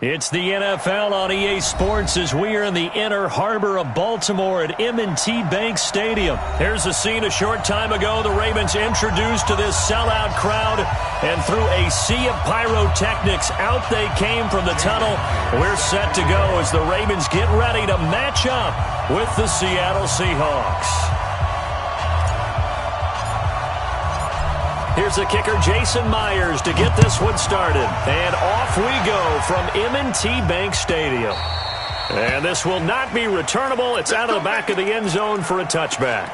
It's the NFL on EA Sports as we are in the inner harbor of Baltimore at M&T Bank Stadium. Here's a scene a short time ago. The Ravens introduced to this sellout crowd, and through a sea of pyrotechnics, out they came from the tunnel. We're set to go as the Ravens get ready to match up with the Seattle Seahawks. Here's the kicker, Jason Myers, to get this one started. And off we go from M&T Bank Stadium. And this will not be returnable. It's out of the back of the end zone for a touchback.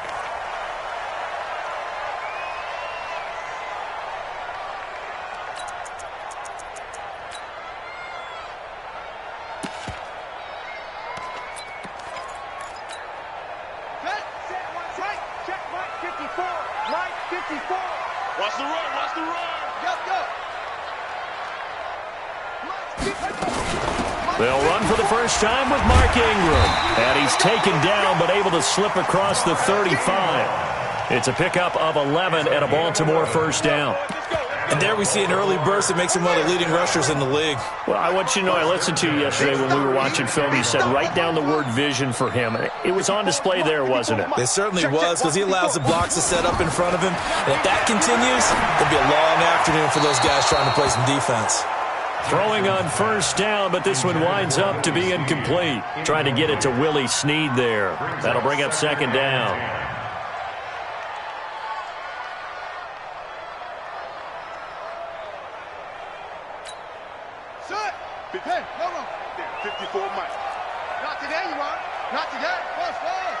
Watch the run, watch the run. Go. They'll run for the first time with Mark Ingram. And he's taken down but able to slip across the 35. It's a pickup of 11 and a Baltimore first down. And there we see an early burst that makes him one of the leading rushers in the league. Well, I want you to know, I listened to you yesterday when we were watching film. You said write down the word vision for him. It was on display there, wasn't it? It certainly was, because he allows the blocks to set up in front of him. And if that continues, it'll be a long afternoon for those guys trying to play some defense. Throwing on first down, but this one winds up to be incomplete. Trying to get it to Willie Snead there. That'll bring up second down. Hey, no. 54 Mike. Not today, you are. Not today. Watch out.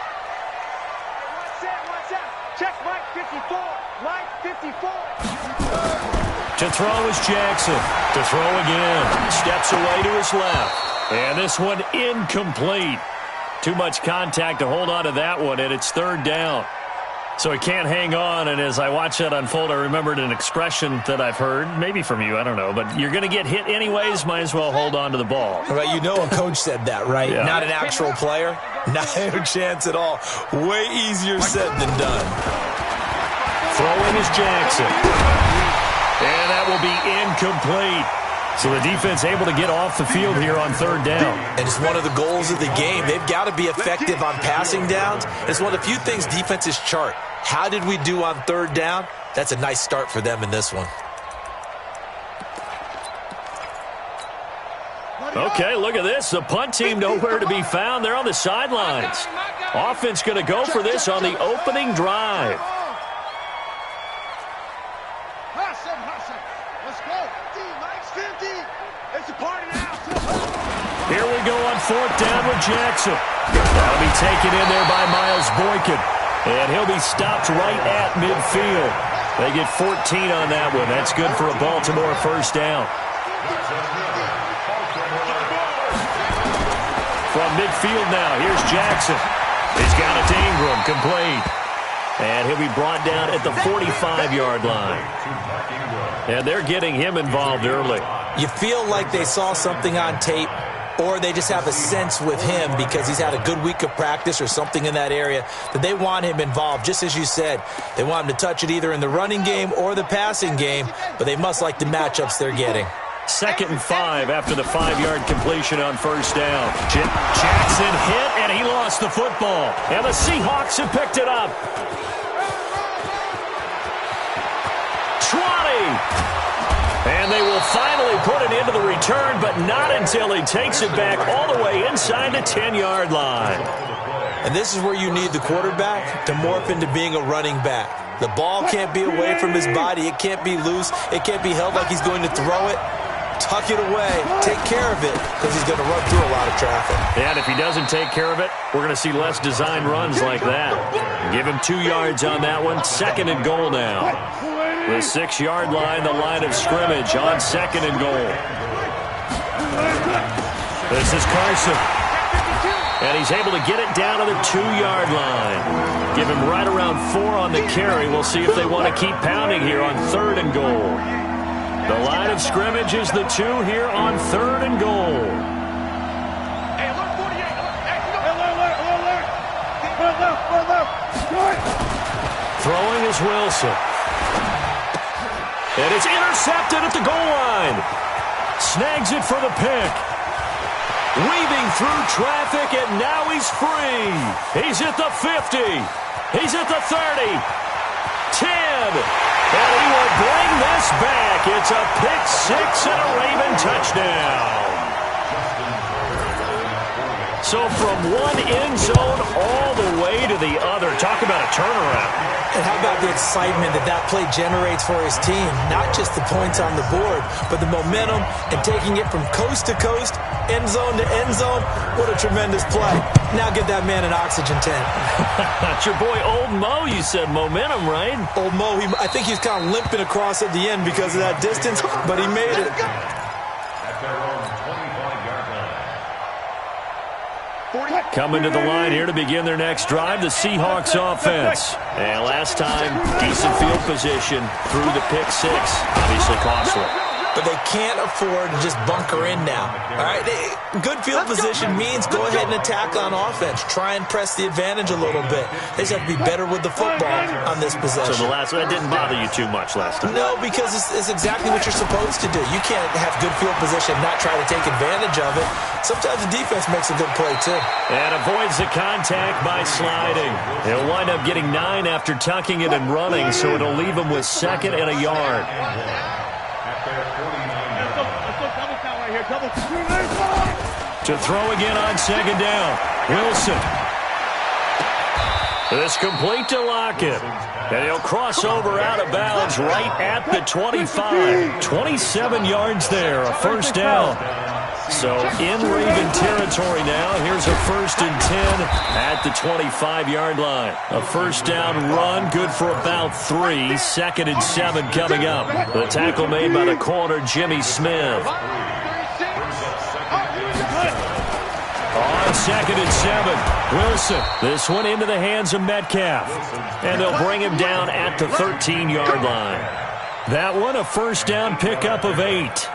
Check Mike 54. Mike 54. To throw is Jackson. To throw again. Steps away to his left. And this one incomplete. Too much contact to hold on to that one, and it's third down. So he can't hang on, and as I watch that unfold, I remembered an expression that I've heard, maybe from you, I don't know, but you're going to get hit anyways, might as well hold on to the ball. Right, you know a coach said that, right? Yeah. Not an actual player. Not a chance at all. Way easier said than done. Throwing is Jackson. And that will be incomplete. So the defense able to get off the field here on third down. And it's one of the goals of the game. They've got to be effective on passing downs. It's one of the few things defenses chart. How did we do on third down? That's a nice start for them in this one. Okay, look at this. The punt team nowhere to be found. They're on the sidelines. Offense going to go for this on the opening drive. Let's go. D-Mike's 50. It's a party now. Here we go on fourth down with Jackson. That'll be taken in there by Miles Boykin. And he'll be stopped right at midfield. They get 14 on that one. That's good for a Baltimore first down. From midfield now, here's Jackson. He's got it to Ingram, complete. And he'll be brought down at the 45-yard line. And they're getting him involved early. You feel like they saw something on tape, or they just have a sense with him because he's had a good week of practice or something in that area that they want him involved. Just as you said, they want him to touch it either in the running game or the passing game, but they must like the matchups they're getting. 2nd and 5 after the 5-yard completion on first down. Jackson hit, and he lost the football. And the Seahawks have picked it up. 20. And they will finally put it into the return, but not until he takes it back all the way inside the 10-yard line. And this is where you need the quarterback to morph into being a running back. The ball can't be away from his body. It can't be loose. It can't be held like he's going to throw it. Tuck it away. Take care of it because he's going to run through a lot of traffic. And if he doesn't take care of it, we're going to see less design runs like that. Give him 2 yards on that one. 2nd and goal now. The 6-yard line, the line of scrimmage on 2nd and goal. This is Carson. And he's able to get it down to the 2-yard line. Give him right around 4 on the carry. We'll see if they want to keep pounding here on 3rd and goal. The line of scrimmage is the 2 here on 3rd and goal. Throwing is Wilson. And it's intercepted at the goal line. Snags it for the pick. Weaving through traffic, and now he's free. He's at the 50. He's at the 30. 10. And he will bring this back. It's a pick six and a Raven touchdown. So from one end zone all the way to the other. Talk about a turnaround. And how about the excitement that play generates for his team? Not just the points on the board, but the momentum and taking it from coast to coast, end zone to end zone. What a tremendous play. Now get that man an oxygen tent. That's your boy Old Mo. You said momentum, right? Old Mo, I think he's kind of limping across at the end because of that distance, but he made it. Coming to the line here to begin their next drive, the Seahawks offense. And last time, decent field position through the pick six. Obviously costly. But they can't afford to just bunker in now. All right, good field position means go ahead and attack on offense. Try and press the advantage a little bit. They just have to be better with the football on this possession. So that didn't bother you too much last time? No, because it's exactly what you're supposed to do. You can't have good field position and not try to take advantage of it. Sometimes the defense makes a good play, too. And avoids the contact by sliding. He'll wind up getting 9 after tucking it and running, so it'll leave him with 2nd and a yard. To throw again on 2nd down. Wilson. This complete to Lockett. And he'll cross over out of bounds right at the 25. 27 yards there, a 1st down. So in Raven territory now. Here's a 1st and 10 at the 25-yard line. A 1st down run, good for about 3. 2nd and 7 coming up. The tackle made by the corner, Jimmy Smith. On 2nd and 7, Wilson. This one into the hands of Metcalf. And they'll bring him down at the 13-yard line. That one a 1st down pickup of 8.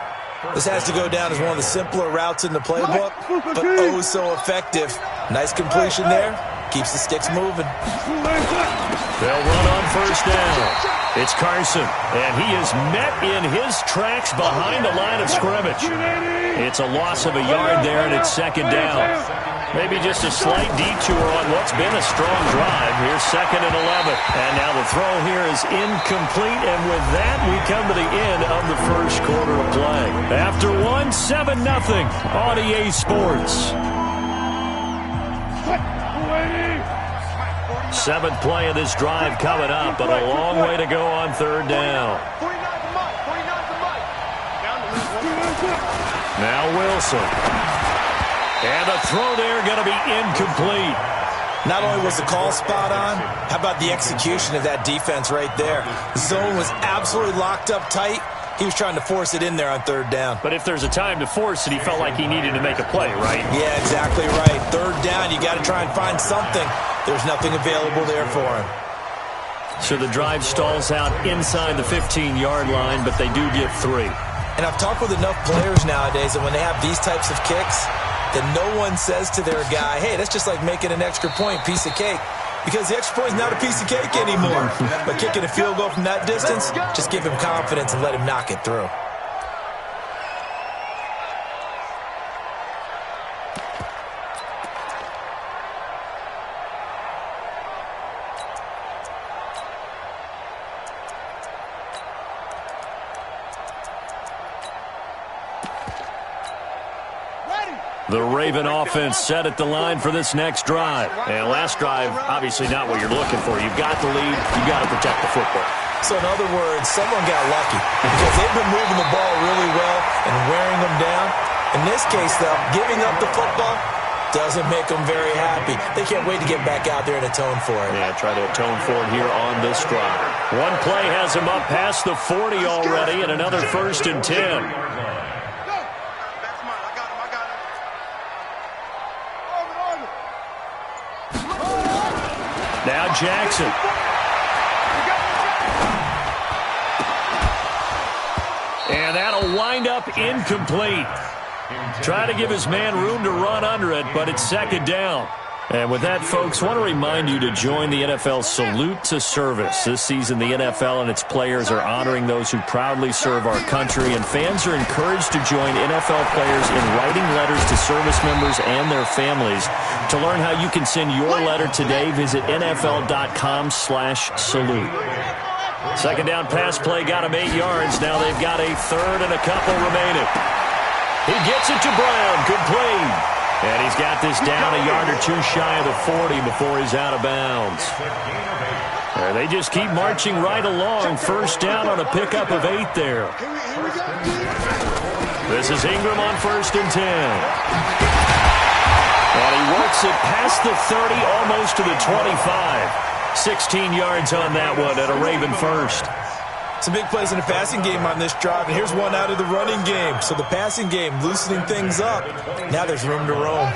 This has to go down as one of the simpler routes in the playbook, but oh so effective. Nice completion there. Keeps the sticks moving. They'll run on 1st down. It's Carson, and he is met in his tracks behind the line of scrimmage. It's a loss of a yard there, and it's 2nd down. Maybe just a slight detour on what's been a strong drive. Here's 2nd and 11. And now the throw here is incomplete. And with that, we come to the end of the 1st quarter of play. After 1, 7-0 on EA Sports. 7th play of this drive coming up, but a long way to go on 3rd down. Now Wilson. And the throw there going to be incomplete. Not only was the call spot on, how about the execution of that defense right there? The zone was absolutely locked up tight. He was trying to force it in there on 3rd down. But if there's a time to force it, he felt like he needed to make a play, right? Yeah, exactly right. 3rd down, you got to try and find something. There's nothing available there for him. So the drive stalls out inside the 15-yard line, but they do get 3. And I've talked with enough players nowadays that when they have these types of kicks, that no one says to their guy, hey, that's just like making an extra point, piece of cake. Because the extra point is not a piece of cake anymore. But kicking a field goal from that distance, just give him confidence and let him knock it through. The Raven offense set at the line for this next drive. And last drive, obviously not what you're looking for. You've got the lead. You've got to protect the football. So in other words, someone got lucky because they've been moving the ball really well and wearing them down. In this case, though, giving up the football doesn't make them very happy. They can't wait to get back out there and atone for it. Yeah, try to atone for it here on this drive. One play has him up past the 40 already, and another 1st and 10. Now Jackson. And that'll wind up incomplete. Try to give his man room to run under it, but it's 2nd down. And with that, folks, I want to remind you to join the NFL Salute to Service. This season, the NFL and its players are honoring those who proudly serve our country, and fans are encouraged to join NFL players in writing letters to service members and their families. To learn how you can send your letter today, visit NFL.com/salute. Second down pass play got him 8 yards. Now they've got a third and a couple remaining. He gets it to Brown. Good play. And he's got this down a yard or two shy of the 40 before he's out of bounds. They just keep marching right along. First down on a pickup of 8 there. This is Ingram on 1st and 10. And he works it past the 30, almost to the 25. 16 yards on that one at a Raven first. Some big plays in the passing game on this drive, and here's one out of the running game. So the passing game loosening things up. Now there's room to roam.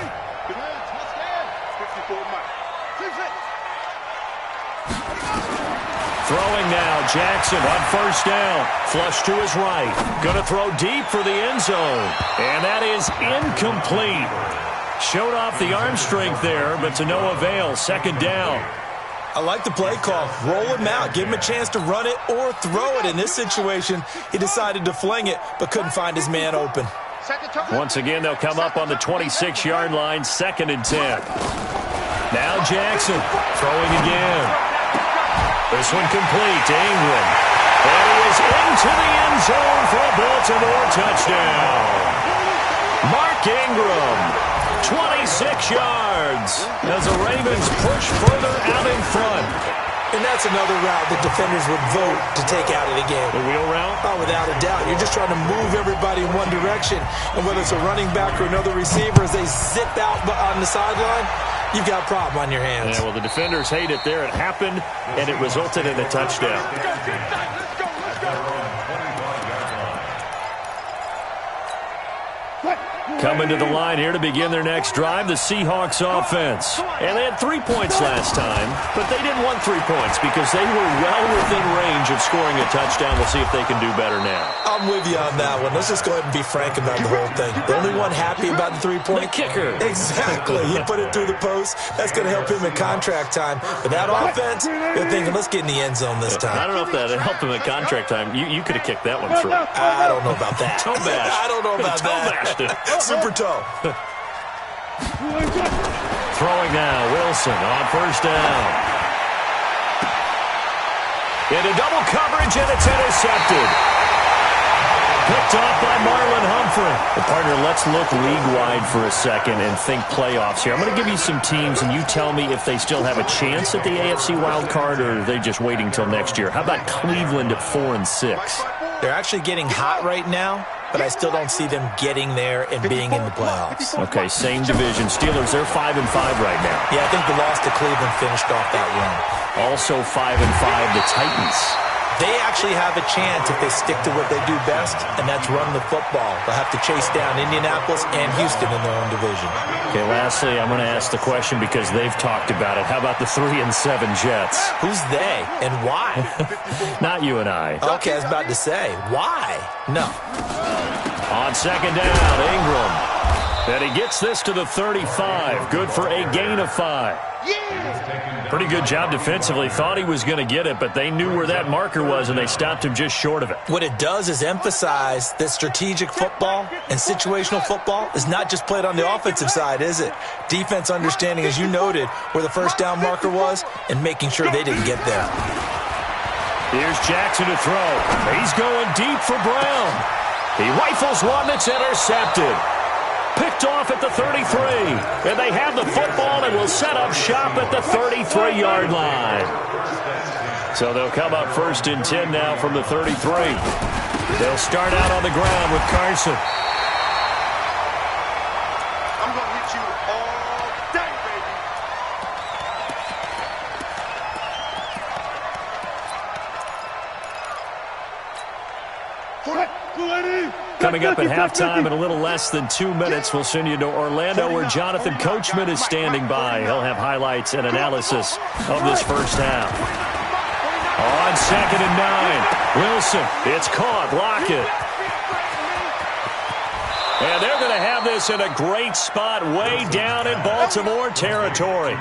Throwing now, Jackson on 1st down. Flush to his right. Going to throw deep for the end zone. And that is incomplete. Showed off the arm strength there, but to no avail. 2nd down. I like the play call. Roll him out. Give him a chance to run it or throw it. In this situation, he decided to fling it, but couldn't find his man open. Once again, they'll come up on the 26-yard line, 2nd and 10. Now Jackson throwing again. This one complete to Ingram. And he is into the end zone for a Baltimore touchdown. Mark Ingram. 26 yards as the Ravens push further out in front. And that's another route that defenders would vote to take out of the game. The wheel route? Oh, without a doubt. You're just trying to move everybody in one direction. And whether it's a running back or another receiver, as they zip out on the sideline, you've got a problem on your hands. Yeah, well, the defenders hate it there. It happened, and it resulted in a touchdown. Coming to the line here to begin their next drive, the Seahawks offense. And they had 3 points last time, but they didn't want 3 points because they were well within range of scoring a touchdown. We'll see if they can do better now. I'm with you on that one. Let's just go ahead and be frank about the whole thing. The only one happy about the 3-point? The kicker. Exactly. He put it through the post. That's going to help him in contract time. But that offense, they're thinking, let's get in the end zone this time. I don't know if that helped him in contract time. You could have kicked that one through. I don't know about that. Toe bash. I don't know about that. Toe bashed it. Super toe. Throwing now, Wilson on 1st down. Into double coverage, and it's intercepted. Picked off by Marlon Humphrey. Well, partner, let's look league-wide for a second and think playoffs here. I'm going to give you some teams, and you tell me if they still have a chance at the AFC wild card, or are they just waiting till next year? How about Cleveland at 4-6? They're actually getting hot right now, but I still don't see them getting there and being in the playoffs. Okay, same division. Steelers, they're 5-5 right now. Yeah, I think the loss to Cleveland finished off that run. Also 5-5, the Titans. They actually have a chance if they stick to what they do best, and that's run the football. They'll have to chase down Indianapolis and Houston in their own division. Okay, lastly, I'm going to ask the question because they've talked about it. How about the 3-7 Jets? Who's they and why? Not you and I. Okay, I was about to say, why? No. On 2nd down, Ingram. And he gets this to the 35. Good for a gain of 5. Pretty good job defensively. Thought he was going to get it, but they knew where that marker was, and they stopped him just short of it. What it does is emphasize that strategic football and situational football is not just played on the offensive side, is it? Defense understanding, as you noted, where the 1st down marker was and making sure they didn't get there. Here's Jackson to throw. He's going deep for Brown. He rifles one that's intercepted. Picked off at the 33. And they have the football and will set up shop at the 33-yard line. So they'll come up 1st and 10 now from the 33. They'll start out on the ground with Carson. I'm going to hit you all day, baby. Coming up at halftime in a little less than 2 minutes, we'll send you to Orlando where Jonathan Coachman is standing by. He'll have highlights and analysis of this first half. On 2nd and 9, Wilson, it's caught, Lockett. And they're going to have this in a great spot way down in Baltimore territory.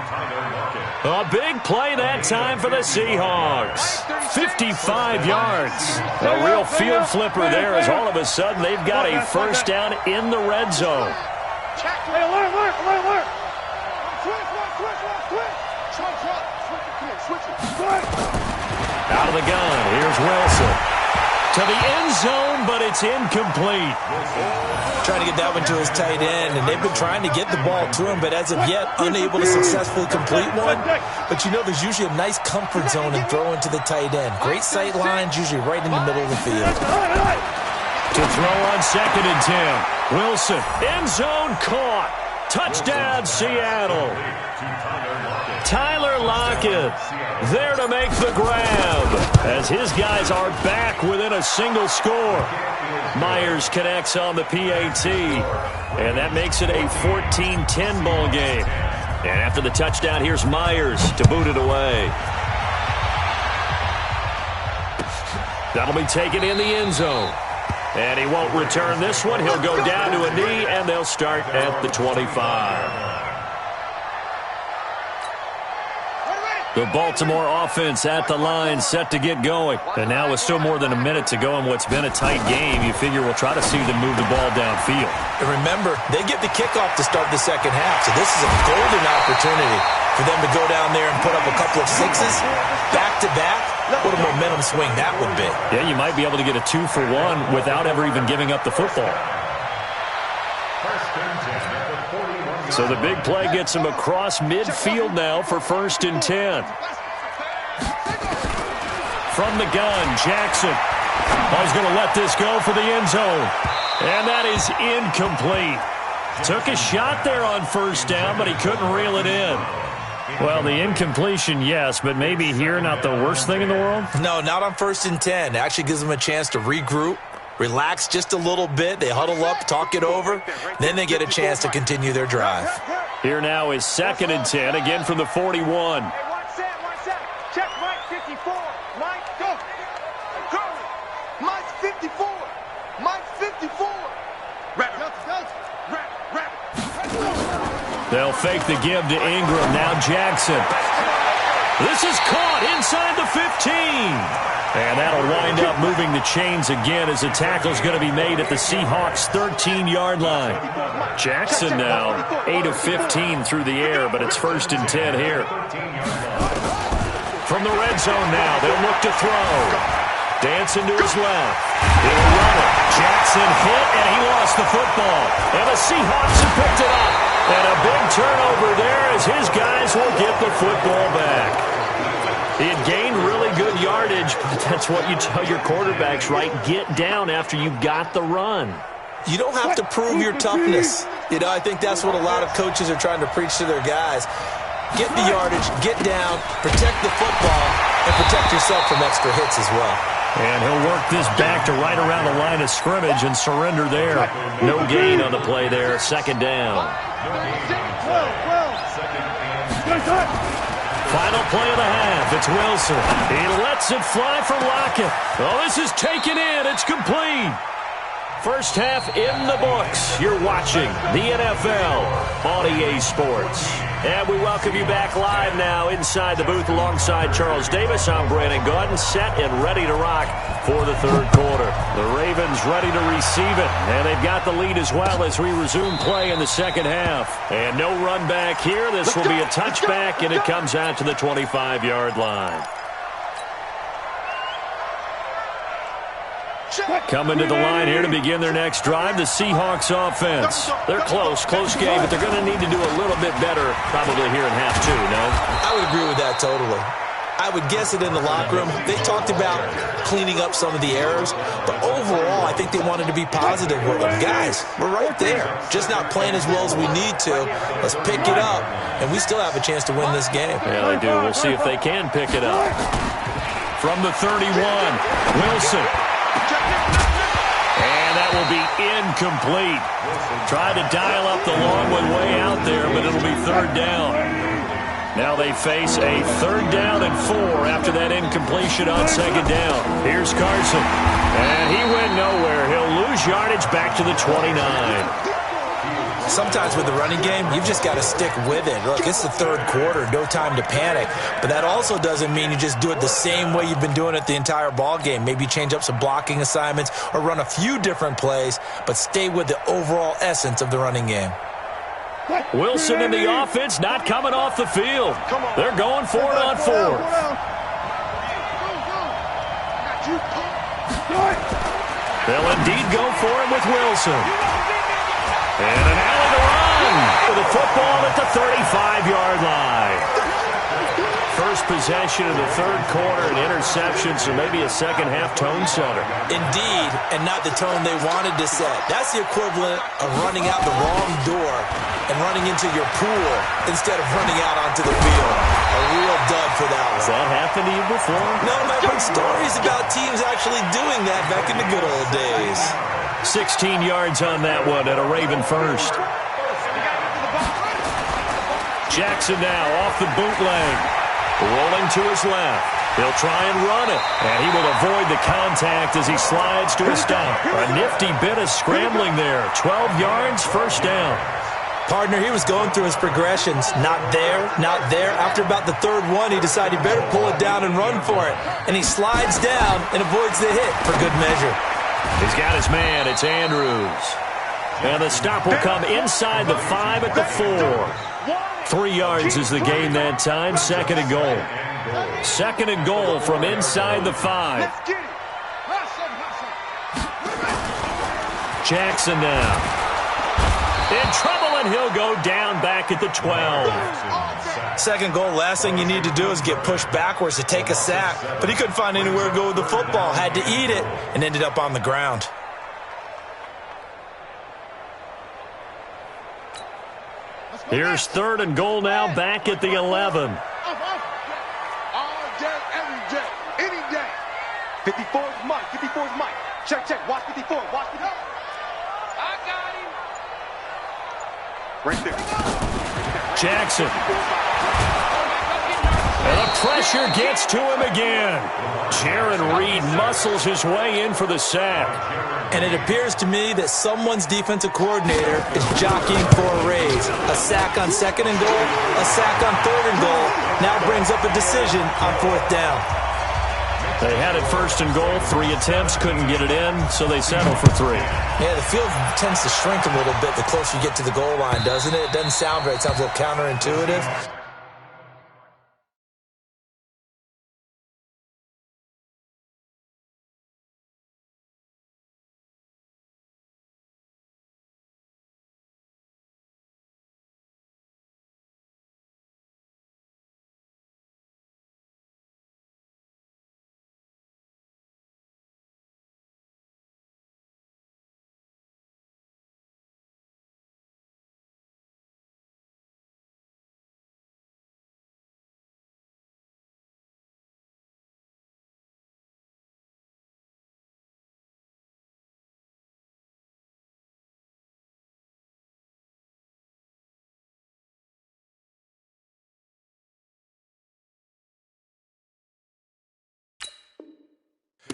A big play that time for the Seahawks. 55 yards. A real field flipper there as all of a sudden they've got a first down in the red zone. Hey, alert. Out of the gun, here's Wilson. To the end zone, but it's incomplete. Trying to get that one to his tight end, and they've been trying to get the ball to him, but as of yet, unable to successfully complete one. But you know there's usually a nice comfort zone in throwing to the tight end. Great sight lines, usually right in the middle of the field. To throw on 2nd and 10. Wilson, end zone caught. Touchdown, Seattle. Tyler Lockett there to make the grab as his guys are back within a single score. Myers connects on the PAT, and that makes it a 14-10 ball game. And after the touchdown, here's Myers to boot it away. That'll be taken in the end zone. And he won't return this one. He'll go down to a knee, and they'll start at the 25. The Baltimore offense at the line, set to get going. And now with still more than a minute to go in what's been a tight game, you figure we'll try to see them move the ball downfield. And remember, they get the kickoff to start the second half, so this is a golden opportunity for them to go down there and put up a couple of sixes back-to-back. What a momentum swing that would be. Yeah, you might be able to get a 2-for-1 without ever even giving up the football. So the big play gets him across midfield now for 1st and 10. From the gun, Jackson. He's going to let this go for the end zone. And that is incomplete. Took a shot there on 1st down, but he couldn't reel it in. Well, the incompletion, yes, but maybe here not the worst thing in the world? No, not on 1st and 10. It actually gives them a chance to regroup, relax just a little bit. They huddle up, talk it over. Then they get a chance to continue their drive. Here now is 2nd and 10, again from the 41. Hey, one set. Check Mike 54. Mike, go. Mike 54. Mike 54. Wrap. They'll fake the give to Ingram. Now Jackson. This is caught inside the 15. And that'll wind up moving the chains again as the tackle's going to be made at the Seahawks' 13-yard line. Jackson now 8 of 15 through the air, but it's 1st and 10 here. From the red zone now, they'll look to throw. Dancing to his left. He'll run it. Jackson hit, and he lost the football. And the Seahawks have picked it up. And a big turnover there as his guys will get the football back. He had gained really good yardage, but that's what you tell your quarterbacks, right? Get down after you got the run. You don't have to prove your toughness. You know, I think that's what a lot of coaches are trying to preach to their guys. Get the yardage, get down, protect the football, and protect yourself from extra hits as well. And he'll work this back to right around the line of scrimmage and surrender there. No gain on the play there, 2nd down. Final play of the half. It's Wilson. He lets it fly for Lockett. Oh, this is taken in. It's complete. First half in the books. You're watching the NFL on EA Sports. And we welcome you back live now inside the booth alongside Charles Davis. I'm Brandon Gaudin, set and ready to rock for the 3rd quarter. The Ravens ready to receive it, and they've got the lead as well as we resume play in the 2nd half. And no run back here. This will be a touchback, and it comes out to the 25-yard line. Coming to the line here to begin their next drive, the Seahawks offense. They're close game, but they're going to need to do a little bit better probably here in half 2, no? I would agree with that totally. I would guess it in the locker room. They talked about cleaning up some of the errors, but overall, I think they wanted to be positive with them. Guys, we're right there. Just not playing as well as we need to. Let's pick it up, and we still have a chance to win this game. Yeah, they do. We'll see if they can pick it up. From the 31, Wilson. And that will be incomplete. Tried to dial up the long one way out there, but it'll be 3rd down. Now they face a 3rd down and 4 after that incompletion on 2nd down. Here's Carson. And he went nowhere. He'll lose yardage back to the 29. Sometimes with the running game, you've just got to stick with it. Look, it's the 3rd quarter, no time to panic. But that also doesn't mean you just do it the same way you've been doing it the entire ball game. Maybe change up some blocking assignments or run a few different plays, but stay with the overall essence of the running game. Wilson in the offense, not coming off the field. They're going for it on 4th. They'll indeed go for it with Wilson. And an alley to run with a football at the 35-yard line. First possession of the 3rd quarter, an interception, so maybe a second-half tone setter. Indeed, and not the tone they wanted to set. That's the equivalent of running out the wrong door and running into your pool instead of running out onto the field. A real dud for that one. Has that happened to you before? No, I've heard stories about teams actually doing that back in the good old days. 16 yards on that one at a Raven first. Jackson now off the bootleg. Rolling to his left. He'll try and run it. And he will avoid the contact as he slides to a stop. A nifty bit of scrambling there. 12 yards, 1st down. Partner, he was going through his progressions. Not there, not there. After about the 3rd one, he decided he better pull it down and run for it. And he slides down and avoids the hit for good measure. He's got his man. It's Andrews. And the stop will come inside the 5 at the 4. 3 yards is the gain that time. 2nd and goal. 2nd and goal from inside the 5. Jackson now. In trouble, and he'll go down back at the 12. 2nd goal, last thing you need to do is get pushed backwards to take a sack. But he couldn't find anywhere to go with the football. Had to eat it and ended up on the ground. Here's 3rd and goal now, back at the 11. All day, every day, any day. 54 is Mike. 54 is Mike. Check, check. Watch 54. Watch 54. I got him. Right there. Jackson. And the pressure gets to him again. Jaron Reed muscles his way in for the sack. And it appears to me that someone's defensive coordinator is jockeying for a raise. A sack on 2nd and goal, a sack on 3rd and goal. Now brings up a decision on 4th down. They had it 1st and goal. 3 attempts, couldn't get it in, so they settle for 3. Yeah, the field tends to shrink a little bit the closer you get to the goal line, doesn't it? It doesn't sound right. It sounds a little counterintuitive.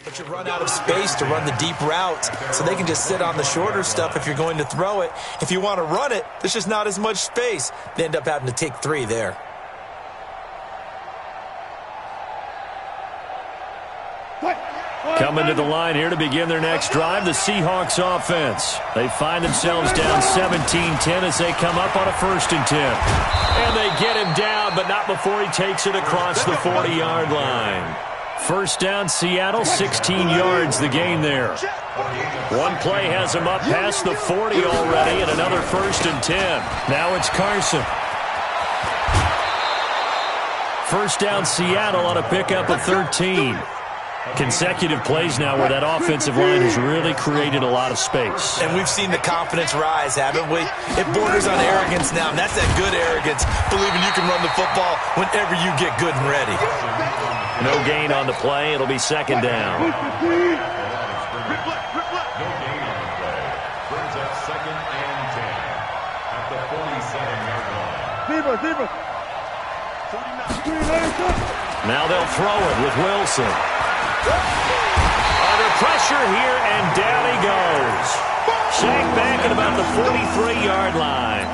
But you run out of space to run the deep routes, so they can just sit on the shorter stuff if you're going to throw it. If you want to run it, there's just not as much space. They end up having to take 3 there. Coming to the line here to begin their next drive, the Seahawks offense. They find themselves down 17-10 as they come up on a 1st and 10. And they get him down, but not before he takes it across the 40-yard line. 1st down, Seattle, 16 yards the gain there. One play has him up past the 40 already, and another 1st and 10. Now it's Carson. 1st down, Seattle on a pickup of 13. Consecutive plays now where that offensive line has really created a lot of space. And we've seen the confidence rise, haven't we? It borders on arrogance now, and that's that good arrogance, believing you can run the football whenever you get good and ready. No gain on the play. It'll be 2nd down. No gain on the play. Brings up 2nd and 10 at the 47-yard line. Zebra. So Now they'll throw it with Wilson. Under pressure here, and down he goes. Sacked back at about the 43-yard line.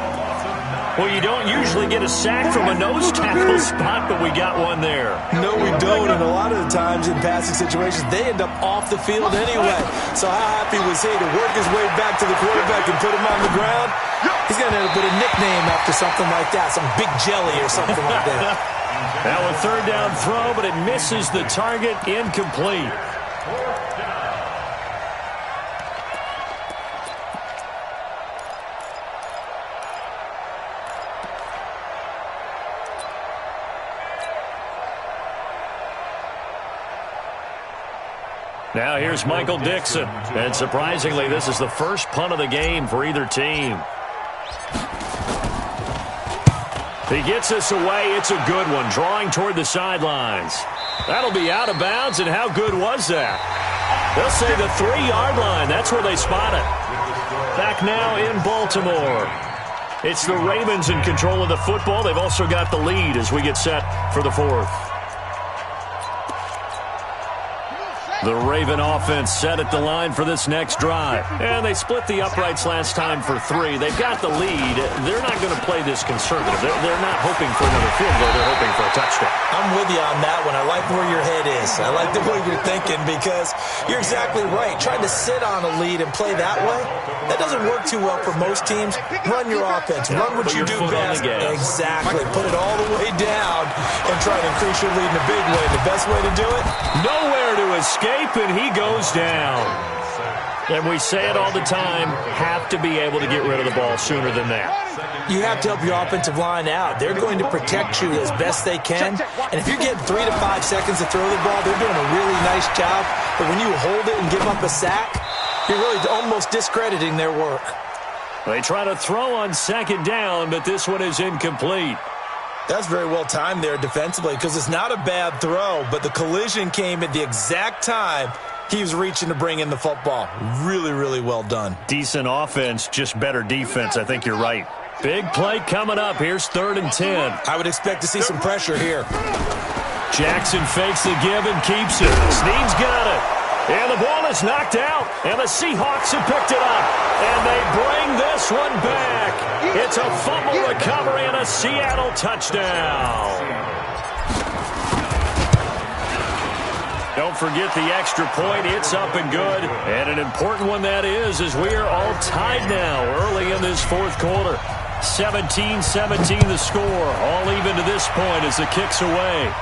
Well, you don't usually get a sack from a nose tackle spot, but we got one there. No, we don't, and a lot of the times in passing situations, they end up off the field anyway. So how happy was he to work his way back to the quarterback and put him on the ground? He's going to end up with a nickname after something like that, some Big Jelly or something like that. Now a third down throw, but it misses the target, incomplete. Now here's Michael Dixon. And surprisingly, this is the first punt of the game for either team. He gets this away. It's a good one, drawing toward the sidelines. That'll be out of bounds, and how good was that? They'll say the 3-yard line. That's where they spot it. Back now in Baltimore. It's the Ravens in control of the football. They've also got the lead as we get set for the fourth. The Raven offense set at the line for this next drive. And they split the uprights last time for 3. They've got the lead. They're not going to play this conservative. They're not hoping for another field goal. They're hoping for a touchdown. I'm with you on that one. I like where your head is. I like the way you're thinking because you're exactly right. Trying to sit on a lead and play that way, that doesn't work too well for most teams. Run your offense. Run what you do best. Exactly. Put it all the way down and try to increase your lead in a big way. The best way to do it? Nowhere to escape, and he goes down. And we say it all the time, have to be able to get rid of the ball sooner than that. You have to help your offensive line out. They're going to protect you as best they can. And if you're getting 3 to 5 seconds to throw the ball, they're doing a really nice job. But when you hold it and give up a sack, you're really almost discrediting their work. They try to throw on second down, but this one is incomplete. That's very well timed there defensively because it's not a bad throw, but the collision came at the exact time he was reaching to bring in the football. Really, really well done. Decent offense, just better defense. I think you're right. Big play coming up. Here's 3rd and 10. I would expect to see some pressure here. Jackson fakes the give and keeps it. Snead's got it. And the ball is knocked out. And the Seahawks have picked it up. And they bring this one back. It's a fumble recovery and a Seattle touchdown. Don't forget the extra point. It's up and good. And an important one that is, as we are all tied now early in this fourth quarter. 17-17 the score. All even to this point as the kick's away.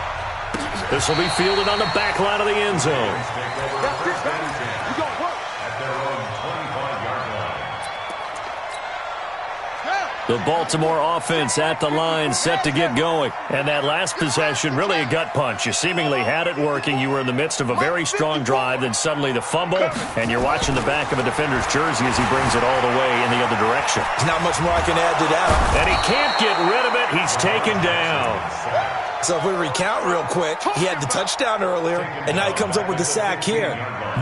This will be fielded on the back line of the end zone. The Baltimore offense at the line, set to get going. And that last possession, really a gut punch. You seemingly had it working. You were in the midst of a very strong drive, then suddenly the fumble, and you're watching the back of a defender's jersey as he brings it all the way in the other direction. There's not much more I can add to that. And he can't get rid of it. He's taken down. So if we recount real quick, he had the touchdown earlier, and now he comes up with the sack here.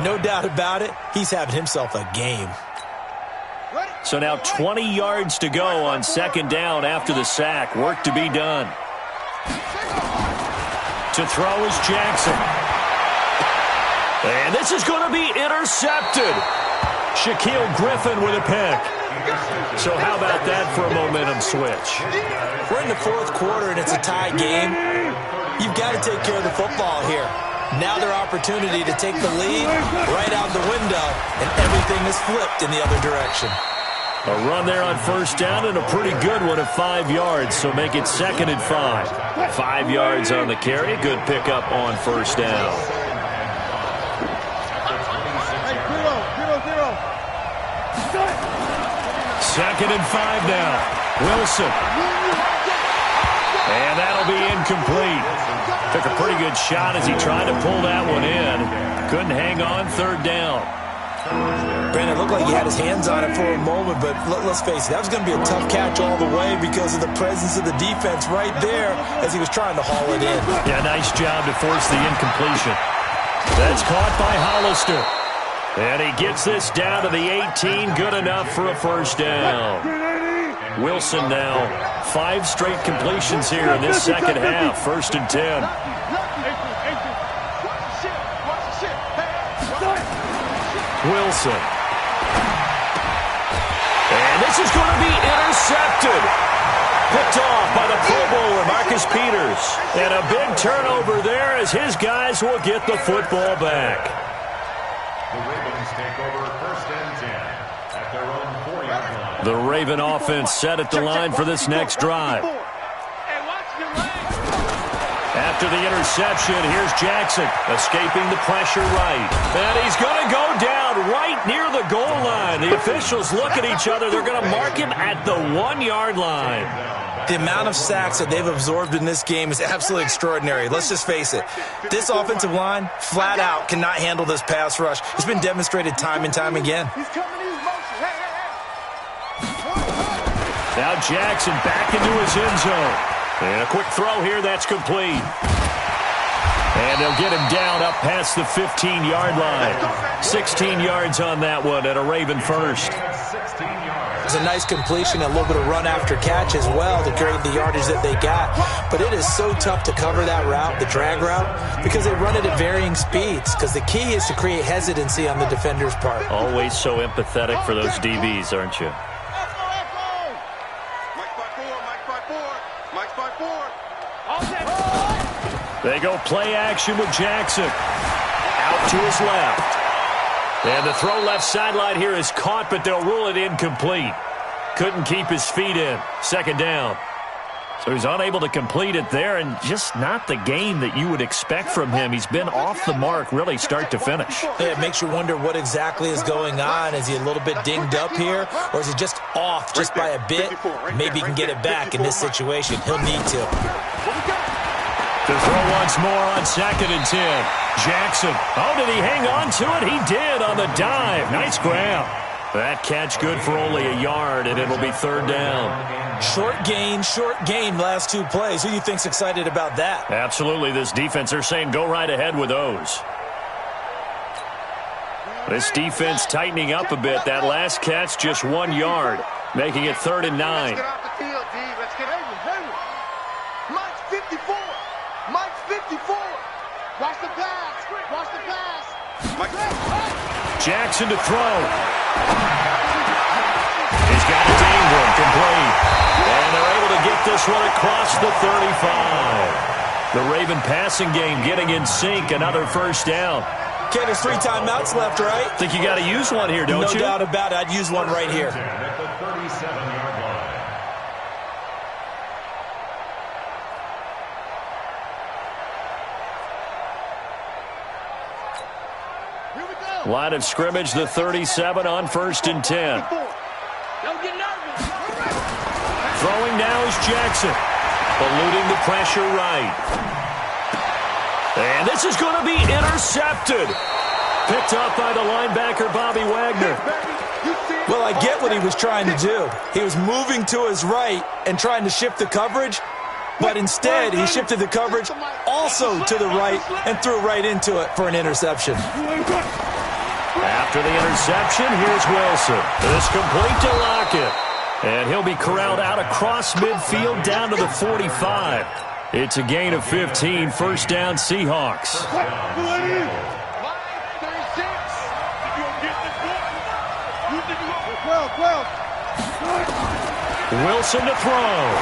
No doubt about it, he's having himself a game. So now 20 yards to go on second down after the sack. Work to be done. To throw is Jackson. And this is going to be intercepted. Shaquille Griffin with a pick. So how about that for a momentum switch? We're in the fourth quarter, and it's a tie game. You've got to take care of the football here. Now their opportunity to take the lead right out the window, and everything is flipped in the other direction. A run there on first down and a pretty good one at 5 yards, so make it 2nd and 5. 5 yards on the carry. Good pickup on first down. Second and 5 now. Wilson. And that'll be incomplete. Took a pretty good shot as he tried to pull that one in. Couldn't hang on third down. Brandon, it looked like he had his hands on it for a moment, but let's face it, that was going to be a tough catch all the way because of the presence of the defense right there as he was trying to haul it in. Yeah, nice job to force the incompletion. That's caught by Hollister. And he gets this down to the 18, good enough for a first down. Wilson now 5 straight completions here in this second half. 1st and 10. Wilson. And this is going to be intercepted. Picked off by the Pro Bowler, Marcus Peters. And a big turnover there as his guys will get the football back. The Ravens take over 1st and 10 at their own 4-yard line. The Raven offense set at the line for this next drive. After the interception, here's Jackson escaping the pressure right. And he's going to go down right near the goal line. The officials look at each other. They're going to mark him at the 1-yard line. The amount of sacks that they've absorbed in this game is absolutely extraordinary. Let's just face it. This offensive line, flat out, cannot handle this pass rush. It's been demonstrated time and time again. Now Jackson back into his end zone. And a quick throw here, that's complete. And they'll get him down up past the 15-yard line. 16 yards on that one at a Raven first. It's a nice completion, a little bit of run after catch as well to create the yardage that they got. But it is so tough to cover that route, the drag route, because they run it at varying speeds. Because the key is to create hesitancy on the defender's part. Always so empathetic for those DBs, aren't you? They go play action with Jackson. Out to his left. And the throw left sideline here is caught, but they'll rule it incomplete. Couldn't keep his feet in. 2nd down. So he's unable to complete it there, and just not the game that you would expect from him. He's been off the mark really start to finish. Yeah, it makes you wonder what exactly is going on. Is he a little bit dinged up here, or is he just off just by a bit? Maybe he can get it back in this situation. He'll need to. To throw once more on 2nd and 10. Jackson. Oh, did he hang on to it? He did on the dive. Nice grab. That catch good for only a yard, and it'll be 3rd down. Short gain last 2 plays. Who do you think's excited about that? Absolutely. This defense, they're saying go right ahead with those. This defense tightening up a bit. That last catch just 1 yard, making it 3rd and 9. Mike's 54. Mike's 54. Watch the pass. Watch the pass. Jackson to throw. He's got it to Ingram, complete. And they're able to get this one across the 35. The Raven passing game getting in sync. Another 1st down. Okay, there's 3 timeouts left, right? Think you got to use one here, don't you? No doubt about it. I'd use one right here. At the 37-yard line. Line of scrimmage, the 37 on 1st and 10. Don't get nervous. Throwing now is Jackson. Eluding the pressure right. And this is going to be intercepted. Picked up by the linebacker, Bobby Wagner. Well, I get what he was trying to do. He was moving to his right and trying to shift the coverage, but instead he shifted the coverage also to the right and threw right into it for an interception. After the interception, here's Wilson. This complete to Lockett. And he'll be corralled out across midfield down to the 45. It's a gain of 15, 1st down Seahawks. Wilson to throw.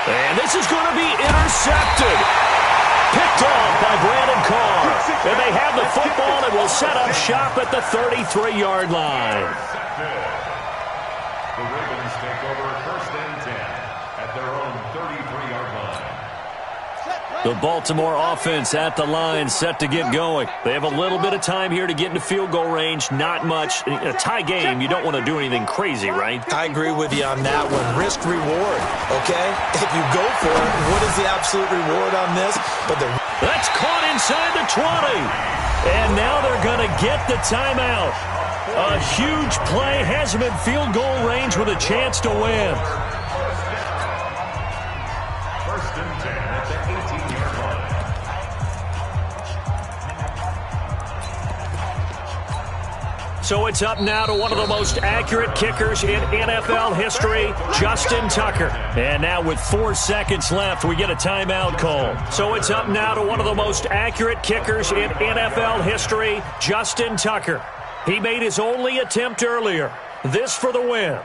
And this is going to be intercepted. Picked off by Brandon Carr. And they have the football and will set up shop at the 33-yard line. The Ravens take over 1st and 10 at their own 33-yard line. The Baltimore offense at the line, set to get going. They have a little bit of time here to get into field goal range. Not much. A tie game, you don't want to do anything crazy, right? I agree with you on that one. Risk reward, okay? If you go for it, what is the absolute reward on this? That's caught inside the 20. And now they're going to get the timeout. A huge play has him in field goal range with a chance to win. 1st and 10 at the 18-yard line. So it's up now to one of the most accurate kickers in NFL history, Justin Tucker. And now with 4 seconds left, we get a timeout call. So it's up now to one of the most accurate kickers in NFL history, Justin Tucker. He made his only attempt earlier. This for the win.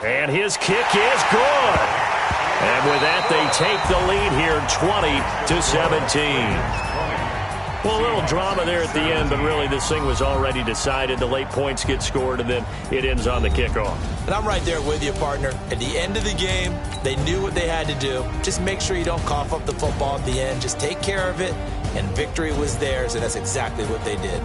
And his kick is good. And with that, they take the lead here 20-17. Well, a little drama there at the end, but really this thing was already decided. The late points get scored, and then it ends on the kickoff. And I'm right there with you, partner. At the end of the game, they knew what they had to do. Just make sure you don't cough up the football at the end. Just take care of it, and victory was theirs, and that's exactly what they did.